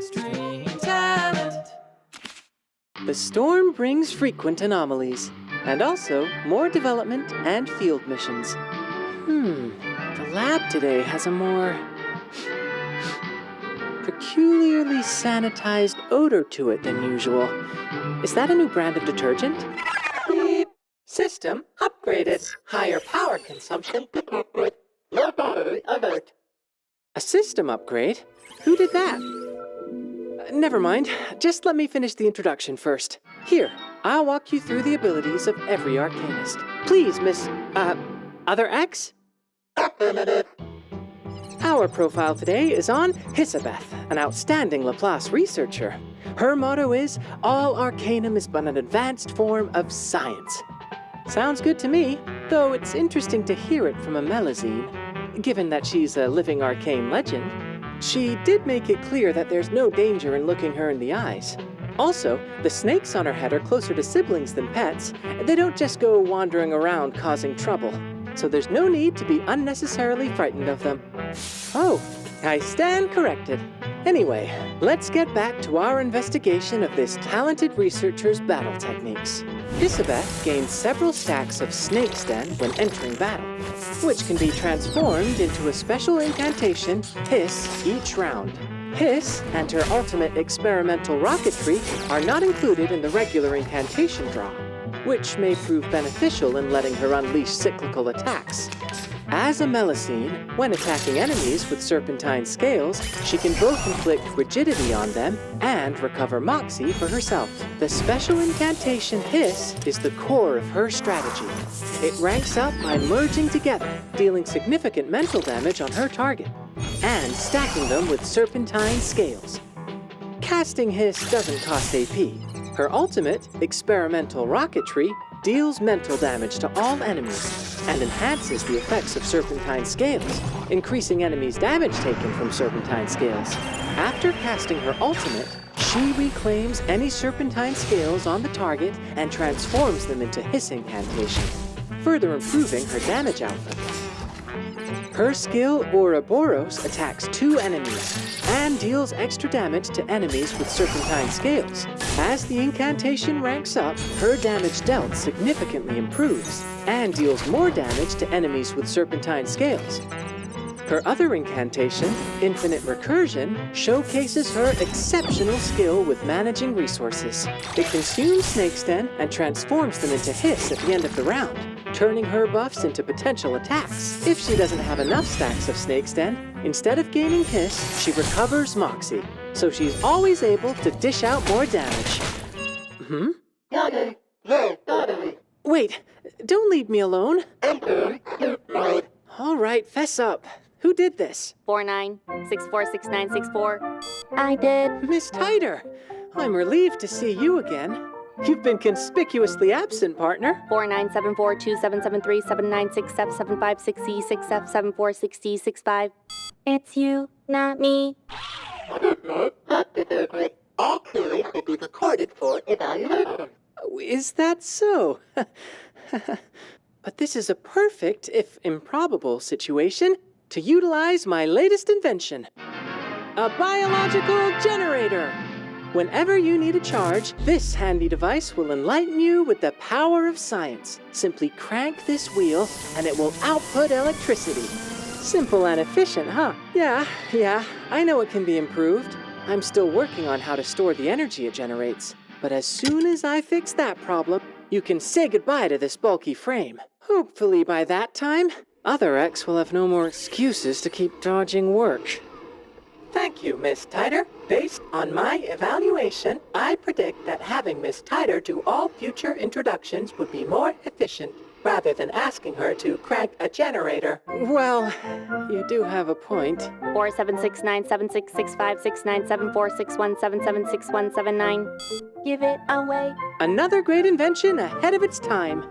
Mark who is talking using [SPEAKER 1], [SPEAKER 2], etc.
[SPEAKER 1] Xtreme talent.
[SPEAKER 2] The storm brings frequent anomalies, and also more development and field missions. The lab today has a more peculiarly sanitized odor to it than usual. Is that a new brand of detergent? Beep. System upgraded. Higher power consumption. Low battery alert. A system upgrade? Who did that? Never mind. Just let me finish the introduction first. Here, I'll walk you through the abilities of every arcanist. Please, Miss, Other X? Affirmative. Our profile today is on HISSABETH, an outstanding Laplace researcher. Her motto is, all arcanum is but an advanced form of science. Sounds good to me, though it's interesting to hear it from a Melusine, given that she's a living arcane legend. She did make it clear that there's no danger in looking her in the eyes. Also, the snakes on her head are closer to siblings than pets. They don't just go wandering around causing trouble, so there's no need to be unnecessarily frightened of them. Oh, I stand corrected. Anyway, let's get back to our investigation of this talented researcher's battle techniques. HISSABETH gains several stacks of snake's den when entering battle, which can be transformed into a special incantation, Hiss, each round. Hiss and her ultimate experimental rocketry are not included in the regular incantation draw, which may prove beneficial in letting her unleash cyclical attacks. As a Melusine, when attacking enemies with serpentine scales, she can both inflict rigidity on them and recover moxie for herself. The special incantation Hiss is the core of her strategy. It ranks up by merging together, dealing significant mental damage on her target, and stacking them with serpentine scales. Casting Hiss doesn't cost AP. Her ultimate, experimental rocketry, deals mental damage to all enemies and enhances the effects of serpentine scales, increasing enemies' damage taken from serpentine scales. After casting her ultimate, she reclaims any serpentine scales on the target and transforms them into Hiss incantation, further improving her damage output. Her skill, Ouroboros, attacks 2 enemies and deals extra damage to enemies with serpentine scales. As the incantation ranks up, her damage dealt significantly improves and deals more damage to enemies with serpentine scales. Her other incantation, Infinite Recursion, showcases her exceptional skill with managing resources. It consumes snake's den and transforms them into Hiss at the end of the round, turning her buffs into potential attacks. If she doesn't have enough stacks of snake's den, instead of gaining Hiss, she recovers moxie, so she's always able to dish out more damage. Wait, don't leave me alone. All right, fess up. Who did this?
[SPEAKER 3] 49646964. I did.
[SPEAKER 2] Miss Titer, I'm relieved to see you again. You've been conspicuously absent, partner.
[SPEAKER 3] 49742773796756E6F746065. It's you, not me.
[SPEAKER 1] All queries will be recorded for evaluation.
[SPEAKER 2] Is that so? But this is a perfect, if improbable, situation to utilize my latest invention. A biological generator. Whenever you need a charge, this handy device will enlighten you with the power of science. Simply crank this wheel and it will output electricity. Simple and efficient, huh? Yeah, I know it can be improved. I'm still working on how to store the energy it generates. But as soon as I fix that problem, you can say goodbye to this bulky frame. Hopefully by that time, Other X will have no more excuses to keep dodging work. Thank you, Miss Titer. Based on my evaluation, I predict that having Miss Titer do all future introductions would be more efficient, rather than asking her to crank a generator. Well, you do have a point.
[SPEAKER 3] 47697665697461776179. Give it away.
[SPEAKER 2] Another great invention ahead of its time.